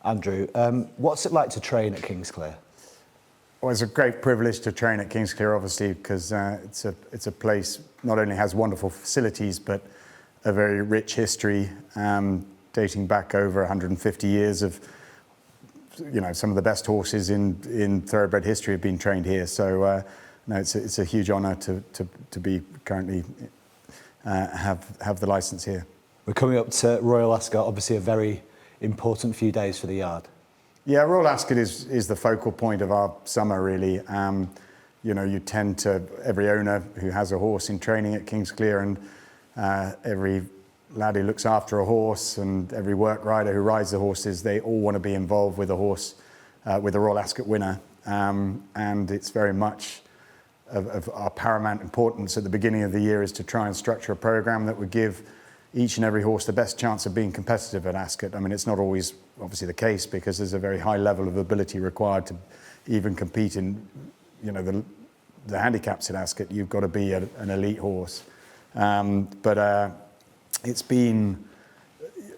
Andrew, what's it like to train at Kingsclear? Well, it's a great privilege to train at Kingsclear, obviously, because it's a place not only has wonderful facilities, but a very rich history, dating back over 150 years of, some of the best horses in thoroughbred history have been trained here. So, no, it's a huge honour to be currently have the licence here. We're coming up to Royal Ascot, obviously a very important few days for the yard. Yeah, Royal Ascot is the focal point of our summer, really. You tend to, every owner who has a horse in training at Kingsclear, and every lad who looks after a horse, and every work rider who rides the horses, they all want to be involved with a horse, with a Royal Ascot winner. And it's very much of our paramount importance at the beginning of the year is to try and structure a programme that would give each and every horse the best chance of being competitive at Ascot. I mean, it's not always obviously the case, because there's a very high level of ability required to even compete in, the handicaps at Ascot. You've got to be an elite horse. But it's been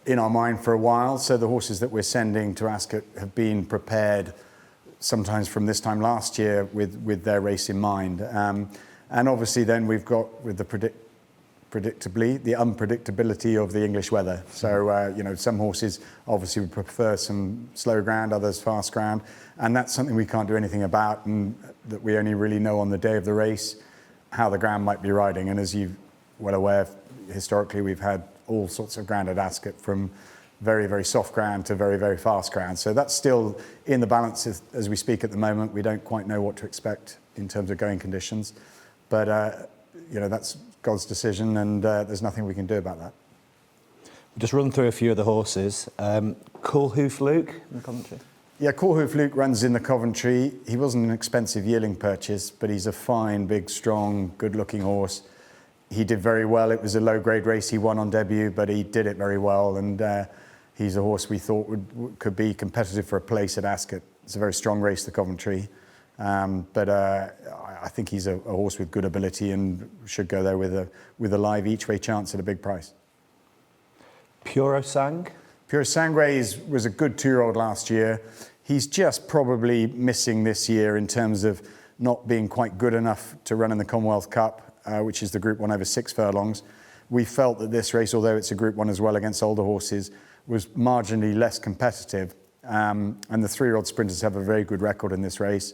in our mind for a while. So the horses that we're sending to Ascot have been prepared sometimes from this time last year with their race in mind. And obviously then we've got with the unpredictability of the English weather. So, some horses obviously would prefer some slow ground, others fast ground. And that's something we can't do anything about, and that we only really know on the day of the race how the ground might be riding. And as you're well aware, historically we've had all sorts of ground at Ascot, from very, very soft ground to very, very fast ground. So that's still in the balance as we speak at the moment. We don't quite know what to expect in terms of going conditions. But, that's God's decision, and there's nothing we can do about that. We'll just run through a few of the horses. Cool Hoof Luke in the Coventry. Yeah, Cool Hoof Luke runs in the Coventry. He wasn't an expensive yearling purchase, but he's a fine, big, strong, good-looking horse. He did very well. It was a low-grade race. He won on debut, but he did it very well. And he's a horse we thought could be competitive for a place at Ascot. It's a very strong race, the Coventry. But I think he's a horse with good ability and should go there with a live each-way chance at a big price. Puro Sang? Puro Sang was a good two-year-old last year. He's just probably missing this year in terms of not being quite good enough to run in the Commonwealth Cup, which is the Group 1 over 6 furlongs. We felt that this race, although it's a Group 1 as well against older horses, was marginally less competitive. And the three-year-old sprinters have a very good record in this race.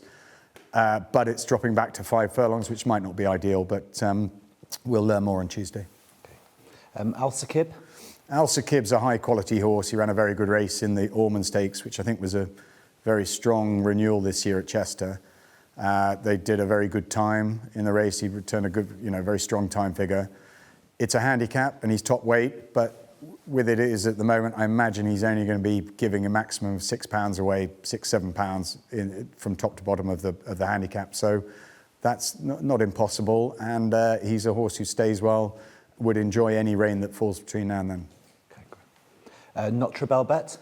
But it's dropping back to 5 furlongs, which might not be ideal, but we'll learn more on Tuesday. Okay. Al-Sakib? Al-Sakib's a high-quality horse. He ran a very good race in the Ormond Stakes, which I think was a very strong renewal this year at Chester. They did a very good time in the race. He returned a good, very strong time figure. It's a handicap, and he's top weight, but with it is at the moment, I imagine he's only going to be giving a maximum of £6 away, £6-7 from top to bottom of the handicap. So that's not impossible. And he's a horse who stays well, would enjoy any rain that falls between now and then. Okay, great. Notre Belbet?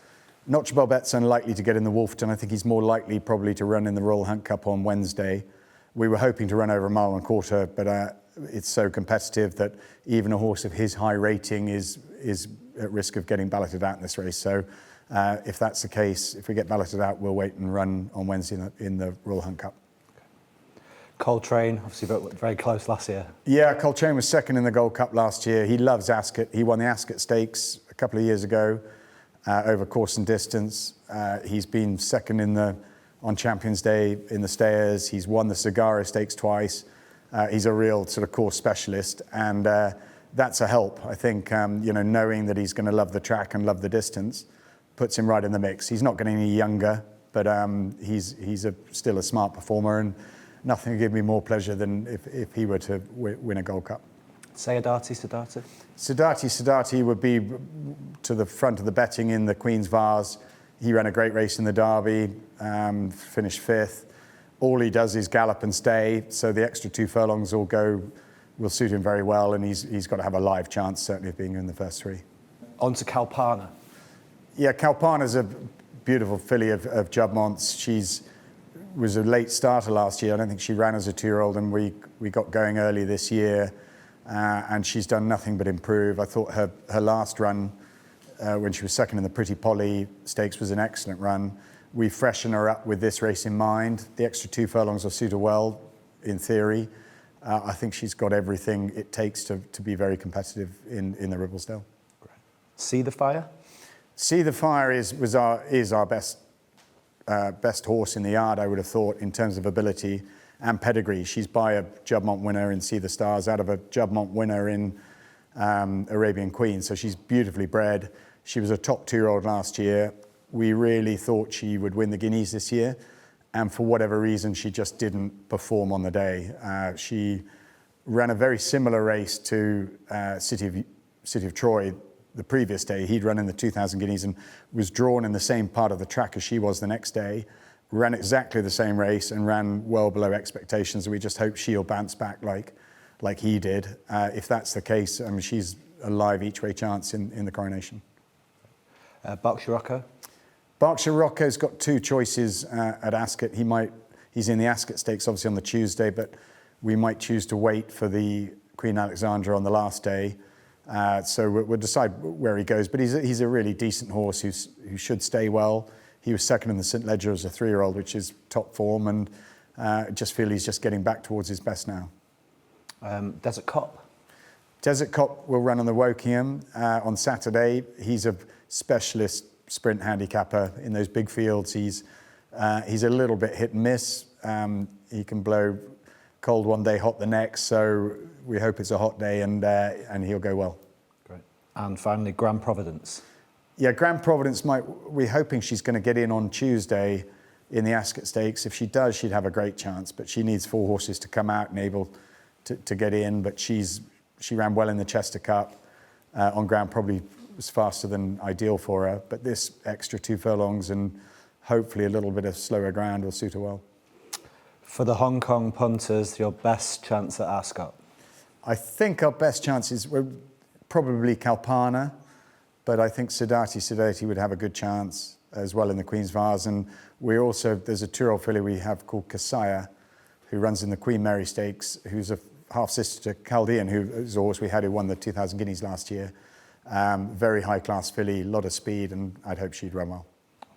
Notre Belbet's unlikely to get in the Wolfton. I think he's more likely probably to run in the Royal Hunt Cup on Wednesday. We were hoping to run over 1.25 miles, but it's so competitive that even a horse of his high rating is at risk of getting balloted out in this race. So if that's the case, if we get balloted out, we'll wait and run on Wednesday in the Royal Hunt Cup. Coltrane, obviously very close last year. Yeah, Coltrane was second in the Gold Cup last year. He loves Ascot. He won the Ascot Stakes a couple of years ago over course and distance. He's been second on Champions Day in the Stayers. He's won the Sagara Stakes twice. He's a real sort of course specialist, and that's a help. I think, knowing that he's going to love the track and love the distance puts him right in the mix. He's not getting any younger, but he's still a smart performer, and nothing would give me more pleasure than if he were to win a Gold Cup. Sadati would be to the front of the betting in the Queen's Vase. He ran a great race in the Derby, finished 5th. All he does is gallop and stay, so the extra 2 furlongs will suit him very well, and he's got to have a live chance, certainly, of being in the first 3. On to Kalpana. Yeah, Kalpana's a beautiful filly of Jubmont's. Was a late starter last year. I don't think she ran as a 2-year-old, and we got going early this year, and she's done nothing but improve. I thought her last run when she was second in the Pretty Polly Stakes was an excellent run. We freshen her up with this race in mind. The extra 2 furlongs will suit her well, in theory. I think she's got everything it takes to be very competitive in the Ribblesdale. Great. See the Fire? See the Fire is our best horse in the yard, I would have thought, in terms of ability and pedigree. She's by a Juddmonte winner in See the Stars, out of a Juddmonte winner in Arabian Queen, so she's beautifully bred. She was a top 2-year-old last year. We really thought she would win the Guineas this year, and for whatever reason, she just didn't perform on the day. She ran a very similar race to City of Troy the previous day. He'd run in the 2,000 Guineas and was drawn in the same part of the track as she was the next day. Ran exactly the same race and ran well below expectations. We just hope she'll bounce back like he did. If that's the case, I mean, she's a live each-way chance in the coronation. Berkshire Rocco? Berkshire Rocco's got 2 choices at Ascot. He's in the Ascot Stakes, obviously, on the Tuesday, but we might choose to wait for the Queen Alexandra on the last day. So we'll decide where he goes. But he's a really decent horse who should stay well. He was second in the St Ledger as a 3-year-old, which is top form, and just feel he's just getting back towards his best now. Desert Cop? Desert Cop will run on the Wokingham on Saturday. He's a specialist sprint handicapper in those big fields. He's a little bit hit and miss. He can blow cold one day, hot the next. So we hope it's a hot day and he'll go well. Great. And finally, Grand Providence. Yeah, Grand Providence we're hoping she's going to get in on Tuesday in the Ascot Stakes. If she does, she'd have a great chance, but she needs 4 horses to come out and able to get in. But she ran well in the Chester Cup on ground, probably was faster than ideal for her. But this extra 2 furlongs and hopefully a little bit of slower ground will suit her well. For the Hong Kong punters, your best chance at Ascot? I think our best chances were probably Kalpana, but I think Sidati would have a good chance as well in the Queen's Vase. And there's a 2-year-old filly we have called Kasaya, who runs in the Queen Mary Stakes, who's a half-sister to Chaldean, who is a horse we had who won the 2,000 Guineas last year. Very high-class filly, a lot of speed, and I'd hope she'd run well.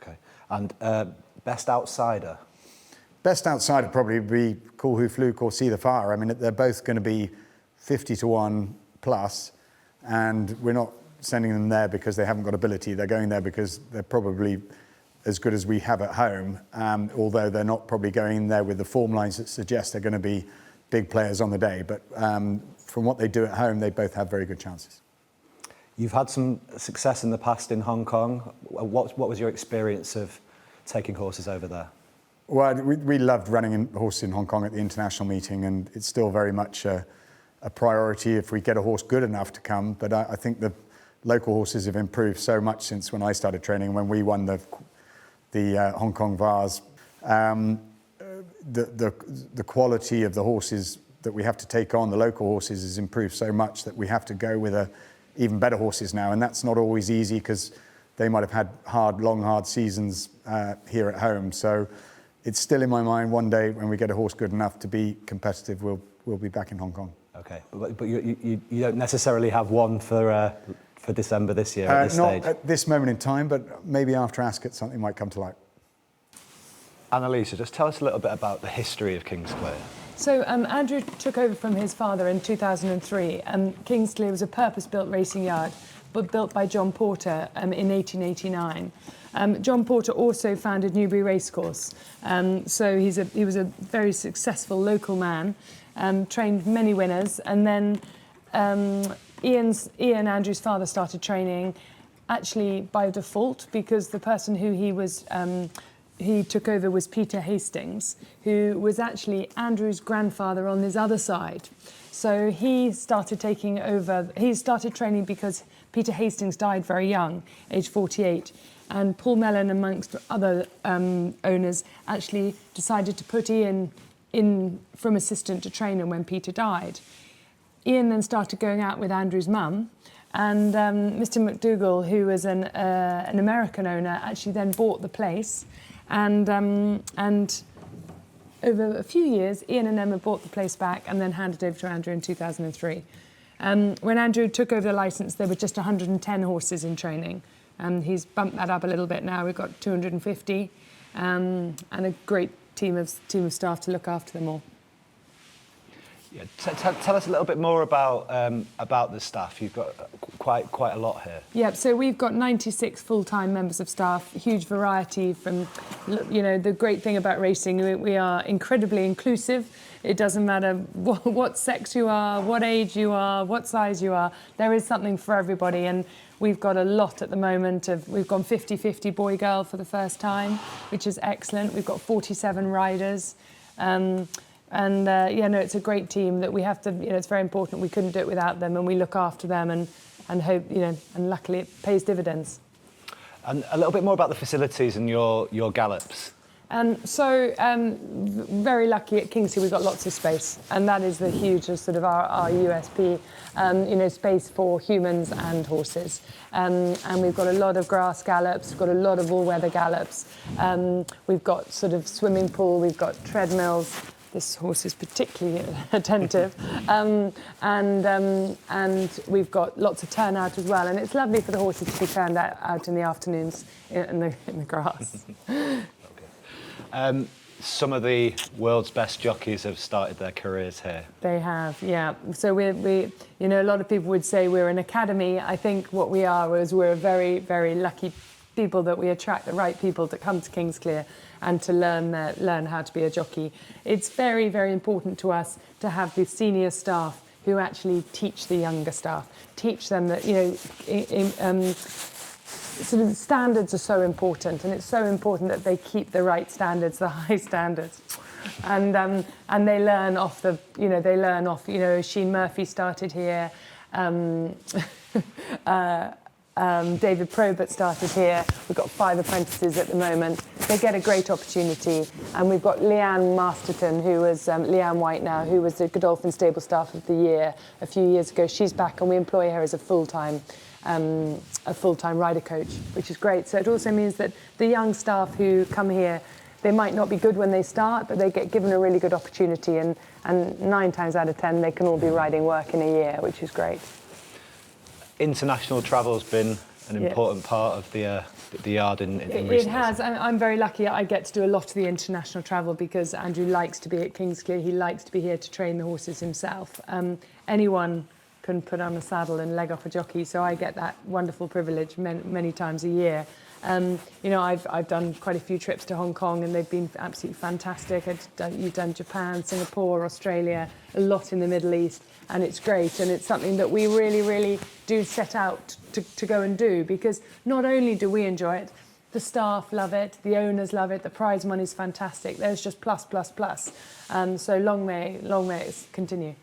Okay. And best outsider? Best outsider probably would be Cool Who Fluke or See the Fire. I mean, they're both going to be 50-1 plus, and we're not sending them there because they haven't got ability. They're going there because they're probably as good as we have at home, although they're not probably going there with the form lines that suggest they're going to be big players on the day. But from what they do at home, they both have very good chances. You've had some success in the past in Hong Kong. What was your experience of taking horses over there? Well, we loved running horses in Hong Kong at the international meeting, and it's still very much a priority if we get a horse good enough to come. But I think the local horses have improved so much since when I started training, when we won the Hong Kong Vase. The quality of the horses that we have to take on, the local horses, has improved so much that we have to go with even better horses now, and that's not always easy because they might have had long, hard seasons here at home. So it's still in my mind, one day when we get a horse good enough to be competitive, we'll be back in Hong Kong. Okay, but you don't necessarily have one for December this year at this stage? Not at this moment in time, but maybe after Ascot something might come to light. Annalisa, just tell us a little bit about the history of Kingsclear. So Andrew took over from his father in 2003. Kingsclear was a purpose-built racing yard, but built by John Porter in 1889. John Porter also founded Newbury Racecourse. So he was a very successful local man, trained many winners, and then Ian, Andrew's father, started training actually by default because the person who he took over was Peter Hastings, who was actually Andrew's grandfather on his other side. So he started taking over. He started training because Peter Hastings died very young, age 48. And Paul Mellon, amongst other owners, actually decided to put Ian in from assistant to trainer when Peter died. Ian then started going out with Andrew's mum, and Mr. McDougall, who was an American owner, actually then bought the place. And over a few years, Ian and Emma bought the place back and then handed over to Andrew in 2003. When Andrew took over the licence, there were just 110 horses in training. He's bumped that up a little bit now. We've got 250 and a great team of staff to look after them all. Yeah, tell us a little bit more about the staff. You've got quite a lot here. Yeah, so we've got 96 full-time members of staff, huge variety from, the great thing about racing, we are incredibly inclusive. It doesn't matter what sex you are, what age you are, what size you are, there is something for everybody. And we've got a lot at the moment we've gone 50-50 boy-girl for the first time, which is excellent. We've got 47 riders. It's a great team that we have to, it's very important. We couldn't do it without them, and we look after them and hope, and luckily it pays dividends. And a little bit more about the facilities and your gallops. Very lucky at Kingsley, we've got lots of space, and that is the huge sort of our USP, space for humans and horses. And we've got a lot of grass gallops, we've got a lot of all-weather gallops. We've got sort of swimming pool, we've got treadmills. This horse is particularly attentive, and we've got lots of turnout as well. And it's lovely for the horses to be turned out in the afternoons in the grass. Some of the world's best jockeys have started their careers here. They have, yeah. So we a lot of people would say we're an academy. I think what we are is we're a very, very lucky people that we attract the right people to come to Kingsclear and to learn how to be a jockey. It's very, very important to us to have the senior staff who actually teach the younger staff, teach them that, sort of standards are so important, and it's so important that they keep the right standards, the high standards. And they learn off Sheen Murphy started here, David Probert started here. We've got 5 apprentices at the moment. They get a great opportunity. And we've got Leanne Masterton, who was Leanne White now, who was the Godolphin Stable Staff of the Year a few years ago. She's back, and we employ her as a full-time rider coach, which is great. So it also means that the young staff who come here, they might not be good when they start, but they get given a really good opportunity. And 9 times out of 10, they can all be riding work in a year, which is great. International travel has been an important part of the yard in recent years. It has. I'm very lucky. I get to do a lot of the international travel because Andrew likes to be at Kingsclear. He likes to be here to train the horses himself. Anyone can put on a saddle and leg off a jockey, so I get that wonderful privilege many times a year. I've done quite a few trips to Hong Kong, and they've been absolutely fantastic. You've done Japan, Singapore, Australia, a lot in the Middle East, and it's great. And it's something that we really, really do set out to go and do, because not only do we enjoy it, the staff love it, the owners love it, the prize money's fantastic. There's just plus. So long may it continue.